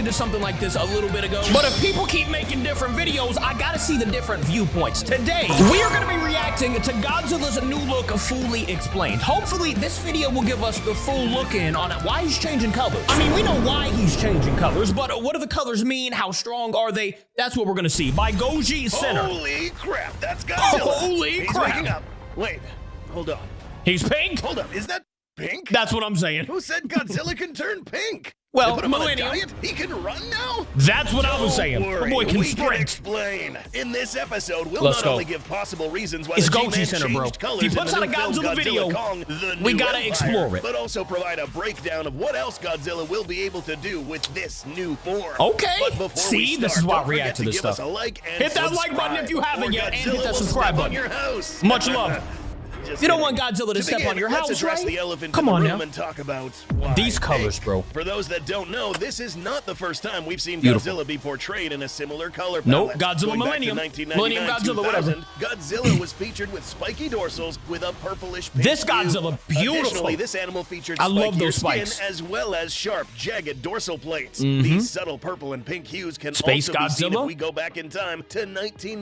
reacted to something like this a little bit ago, but if people keep making different videos, I gotta see the different viewpoints. Today, we are gonna be reacting to Godzilla's new look fully explained. Hopefully, this video will give us the full look in on why he's changing colors. I mean, we know why he's changing colors, but what do the colors mean? How strong are they? That's what we're gonna see by Goji Center. Holy crap, that's Godzilla. Holy crap. Waking up. Wait, hold on. He's pink? Hold up, is that pink? That's what I'm saying. Who said Godzilla can turn pink? Well, They put him on a Millennium. diet? He can run now? That's what I was saying. Don't worry, The boy can we sprint. explain. In this episode, we'll Let's not go. only give possible reasons why It's the G-Man Goji Center, bro. changed colors He in puts the out a new film Godzilla video. Kong, the We New gotta Empire, explore it. but also provide a breakdown of what else Godzilla will be able to do with this new form. Okay. But before See, we start, this is why I don't forget react to this give us stuff. a like and Hit that like button if you haven't or yet, and hit Godzilla that will subscribe step button. on your house. Much love. Just You don't kidding. want Godzilla to step begin, on your let's house, address right? the elephant Come in on the now. room and talk about why These colors, pink. bro. For those that don't know, this is not the first time we've seen Beautiful. Godzilla be portrayed in a similar color palette. Nope, Godzilla Going back to Millennium. 1999, Millennium Godzilla, whatever. 2000, Godzilla was featured with spiky dorsals with a purplish pink This hue. Godzilla, beautiful. Additionally, this animal featured I love those spikier spikes. skin as well as sharp, jagged dorsal plates. These subtle purple and pink hues can Space also be seen Godzilla? if we go back in time to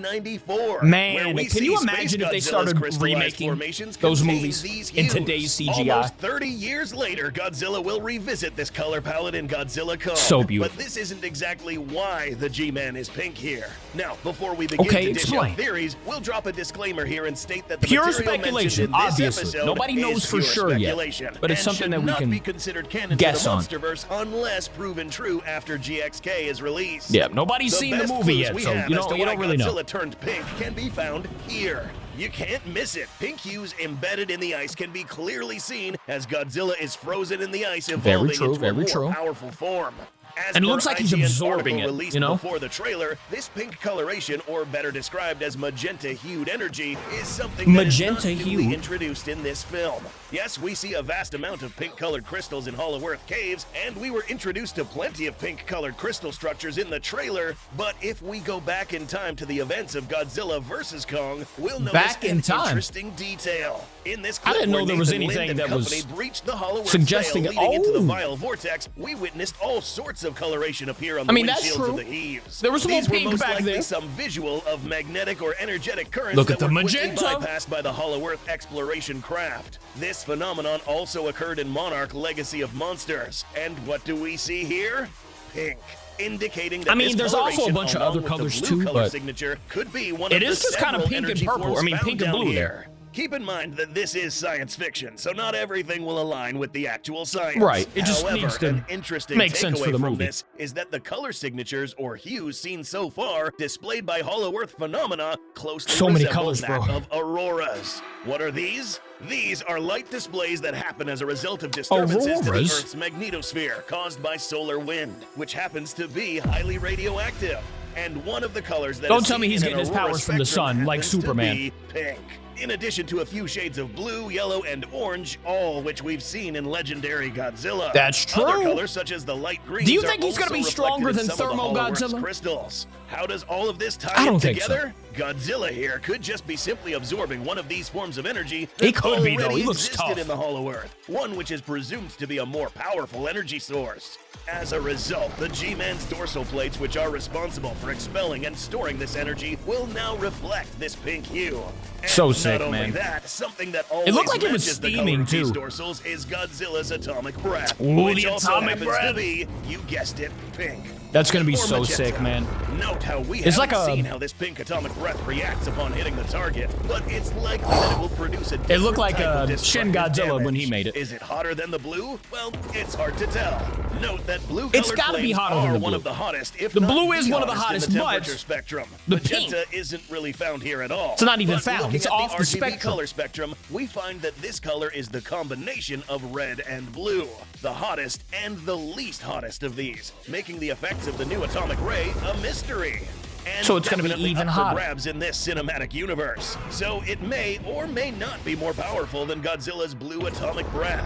1994. Man, where we can you see imagine Space if they Godzilla's started crystallized remaking formations those contain movies these in hues. today's CGI? Almost 30 years later, Godzilla will revisit this color palette in Godzilla Kong. So beautiful. But this isn't exactly why the G-Man is pink here. Now, before we begin Okay, to dish explain. out theories, we'll drop a disclaimer here and state that the Pure material speculation, mentioned in this obviously. episode Nobody knows is for pure sure yet, speculation but it's and something should that we not can be considered canon guess to the on. MonsterVerse unless proven true after GXK is released. Yeah, nobody's seen the best really clues yet, we so have you as to don't why really know. Godzilla turned pink can be found here. You can't miss it. Pink hues embedded in the ice can be clearly seen as Godzilla is frozen in the ice, evolving true, into a very more true. powerful form. As And it per looks like he's IGN's absorbing article it, released you know? Before the trailer, this pink coloration, or better described as magenta-hued energy, is something that is not Magenta-hued? newly introduced in this film. Yes, we see a vast amount of pink-colored crystals in Hollow Earth caves, and we were introduced to plenty of pink-colored crystal structures in the trailer, but if we go back in time to the events of Godzilla vs. Kong, we'll notice Back in an time? interesting detail. In this I clip didn't know where there was Nathan anything Lind and that was company breached the Hollow Earth suggesting- veil leading into the Oh. vile vortex, we witnessed all sorts of coloration appear on the I mean, that's windshields true. of the Eaves. There was a little These were pink most back likely there. some visual of magnetic or energetic currents Look that at the were quickly magenta. bypassed by the Hollow Earth exploration craft. This phenomenon also occurred in Monarch: Legacy of Monsters. And what do we see here? Pink. Indicating that I mean, this there's also a coloration, bunch of along other with the colors blue too, color but signature could be one it of is the just kind of several pink and energy purple. forms I mean, found pink and down blue here. there. Keep in mind that this is science fiction, so not everything will align with the actual science. Right, it just However, needs to an interesting make sense takeaway for the from movie. this is that the color signatures or hues seen so far displayed by Hollow Earth phenomena closely So many resemble colors, that bro. of auroras. What are these? These are light displays that happen as a result of disturbances to the Auroras? Earth's magnetosphere caused by solar wind, which happens to be highly radioactive. And one of the colors that Don't is tell me seen he's in getting his an aurora powers from the spectrum sun, like happens to Superman. be pink. In addition to a few shades of blue, yellow, and orange, all which we've seen in legendary Godzilla. That's true. Other colors such as the light greens Do you are think he's gonna also be stronger reflected in than some of the Thermo Hollow Earth's Godzilla? crystals. How does all of this tie I don't in think so. together? Godzilla here could just be simply absorbing one of these forms of energy He that could be, though. already He looks existed tough. in the Hollow Earth, one which is presumed to be a more powerful energy source. As a result, the G-Man's dorsal plates, which are responsible for expelling and storing this energy, will now reflect this pink hue. And So sick, not only man. that, something that always looked like it was matches the steaming, color of these too. dorsals is Godzilla's atomic breath, Ooh, which the also atomic happens breath. to be, you guessed it, pink. That's gonna be Or so magenta. sick, man. Note how we It's haven't like a- seen how this pink atomic breath reacts upon hitting the target, but it's likely that it will produce a It looked different like type of Shin destructive Godzilla when damage. he made it. Is it hotter than the blue? Well, it's hard to tell. Note that blue It's colored gotta be flames hotter than are the one blue. of the hottest, if The not blue is the one of the hottest in hottest, the but temperature spectrum. the Magenta pink- isn't really found here at all. It's not even But found. looking It's at off the RGB spectrum. color spectrum, we find that this color is the combination of red and blue, the hottest and the least hottest of these, making the effects of the new atomic ray a mystery. And So it's gonna be definitely even up for hotter. grabs in this cinematic universe. So it may or may not be more powerful than Godzilla's blue atomic breath.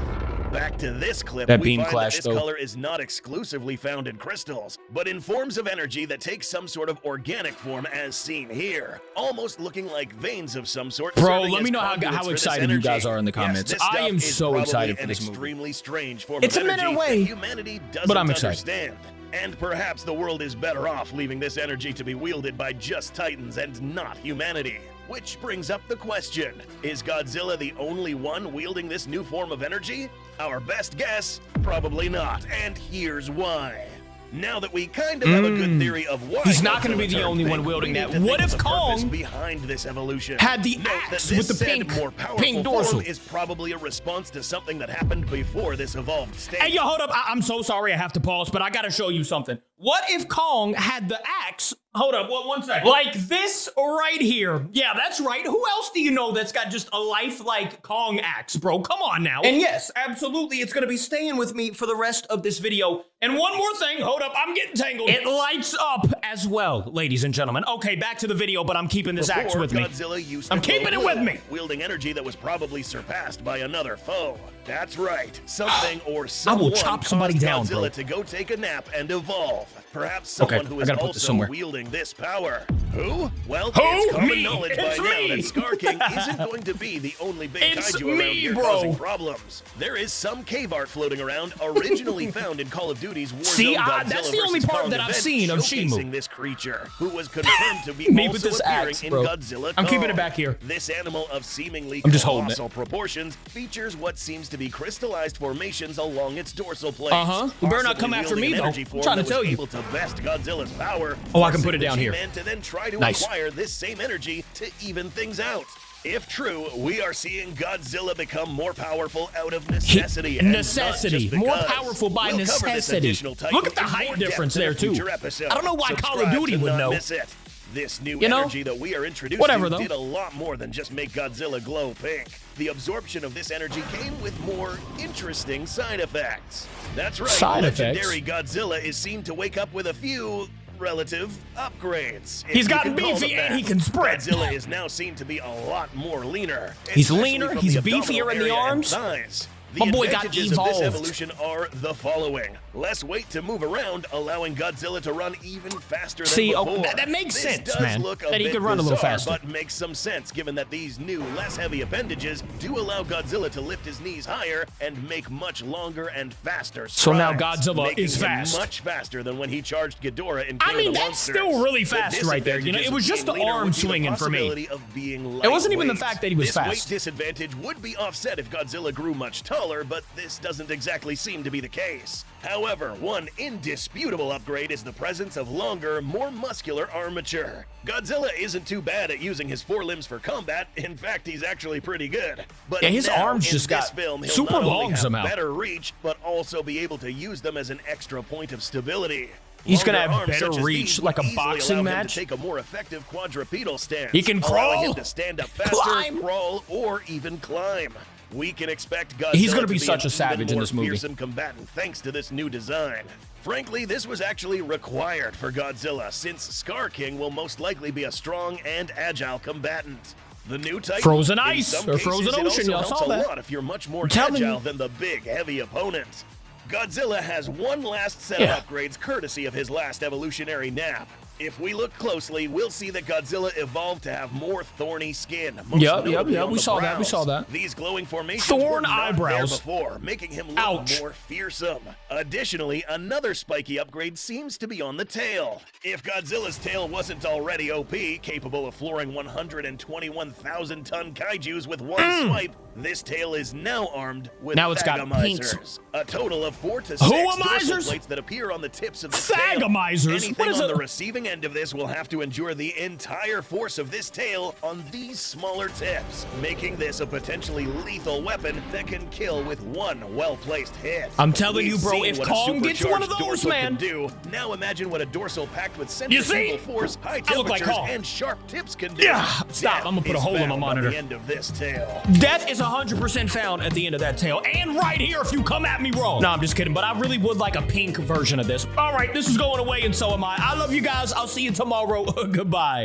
Back to this clip, That we beam find clash, that this though. color is not exclusively found in crystals, but in forms of energy that take some sort of organic form as seen here, almost looking like veins of some sort. Bro, serving let as me know how conduits for this excited you energy. guys are in the Yes, comments. this I stuff am is so probably excited for an this movie. extremely strange form It's of a minute energy away, that humanity doesn't but I'm excited. understand. And perhaps the world is better off leaving this energy to be wielded by just Titans and not humanity. Which brings up the question, is Godzilla the only one wielding this new form of energy? Our best guess, probably not, and here's why. Now that we kind of have a good theory of why he's not going to be the Godzilla only turned one pink, wielding we that. need to What think if of the purpose Kong behind this evolution had the Note that axe this with the said, pink more powerful pink dorsal? form is probably a response to something that happened before this evolved state. Hey, yo, hold up. I'm so sorry I have to pause, but I got to show you something. What if Kong had the axe? Hold up, one second. Like this right here. Yeah, that's right. Who else do you know that's got just a lifelike Kong axe, bro? Come on now. And yes, absolutely, it's going to be staying with me for the rest of this video. And one more thing. Hold up, I'm getting tangled. It lights up as well, ladies and gentlemen. Okay, back to the video, but I'm keeping this axe with me. Godzilla used I'm to keeping it with me. Wielding energy that was probably surpassed by another foe. That's right. Something or someone I will chop somebody caused down, Godzilla bro. to go take a nap and evolve. Perhaps someone who is I gotta put this also somewhere. wielding this power. Who? Well, Who? it's common Me. knowledge It's by now me. that Scar King isn't going to be the only big It's kaiju around me, here bro. causing problems. There is some cave art floating around, originally found in Call of Duty's Warzone See, Godzilla that's the only vs. part Kong that I've event, seen of showcasing Shimu. this creature, who was confirmed to be Me also with this appearing axe, in bro. Godzilla I'm keeping it Kong. back here. This animal of seemingly I'm just holding it. colossal proportions features what seems to be crystallized formations along its dorsal plates. You better not come possibly after wielding me, an though. energy I'm form trying to that tell was you. able to best Godzilla's power. Oh, I can put forcing it the down here. G-Man to then try to Nice. acquire this same energy to even things out. If true, we are seeing Godzilla become more powerful out of necessity. and not Necessity. just More because. powerful by We'll cover this necessity. additional title Look at the in height more depth difference in a there, too. future episode. I don't know why Call of Subscribe Duty to would not know. miss it. This new You know? energy that we are introduced Whatever, to though. did a lot more than just make Godzilla glow pink. The absorption of this energy came with more interesting side effects. That's right, Side legendary effects? Godzilla is seen to wake up with a few relative upgrades. if He's you gotten can call beefy them and that. he can sprint. Godzilla is now seen to be a lot more leaner. He's especially leaner, from he's the abdominal beefier in the area and arms. thighs. My The boy got advantages of this evolved. evolution are the following. Less weight to move around, allowing Godzilla to run even faster than See, before. that makes This sense, does man, look a that he bit could run a little bizarre, faster. But makes some sense given that these new, less heavy appendages do allow Godzilla to lift his knees higher and make much longer and faster strides. So now Godzilla making is him fast. much faster than when he charged Ghidorah in King I mean, of the that's Monsters. still really The fast right there, you know? It was just the disadvantage of being arm leaner would be the swinging for me. possibility of being It wasn't even the lightweight. fact that he was This fast. weight disadvantage would be offset if Godzilla grew much taller, but this doesn't exactly seem to be the case. However, one indisputable upgrade is the presence of longer, more muscular armature. Godzilla isn't too bad at using his forelimbs for combat. In fact, he's actually pretty good. But Yeah, his now, arms in just this got film, he'll super not only long have somehow. better reach, but also be able to use them as an extra point of stability. He's gonna Longer have arms better such as reach, these like a would easily boxing allow him match. to take a more effective quadrupedal stance. He can allowing crawl, him to stand up faster, climb. crawl, or even climb. We can expect Godzilla He's gonna be to such an a savage even in more this movie. fearsome combatant thanks to this new design. Frankly, this was actually required for Godzilla, since Scar King will most likely be a strong and agile combatant. The new Titan, Frozen in ice, some or cases, frozen it ocean, also y'all helps saw a that. lot if you're much more I'm telling agile you. than the big, heavy opponent. Godzilla has one last set Yeah. of upgrades courtesy of his last evolutionary nap. If we look closely, we'll see that Godzilla evolved to have more thorny skin. most Yep, notably on we the saw that, we brows. saw that. These glowing formations Thorn were not eyebrows. there before, making him look Ouch. more fearsome. Additionally, another spiky upgrade seems to be on the tail. If Godzilla's tail wasn't already OP, capable of flooring 121,000-ton kaijus with one swipe, this tail is now armed with Now it's got thagamizers. A total of 4 to 6 Whoamizers? dorsal plates that appear on the tips of the tail. Thagamizers? Anything What is on a- the receiving end of this will have to endure the entire force of this tail on these smaller tips, making this a potentially lethal weapon that can kill with one well-placed hit. I'm telling you, We've bro, seen if what a Kong gets one of supercharged those, dorsal man. can do. Now imagine what a dorsal packed with You see? centrifugal force, high I look like temperatures, Kong. and sharp tips can do. Yeah, stop, I'm gonna put a Death hole is in my found monitor. On the end of this tail. Death is 100% found at the end of that tail, and right here if you come at me wrong. No, I'm just kidding, but I really would like a pink version of this. All right, this is going away, and so am I. I love you guys. I'll see you tomorrow. Goodbye.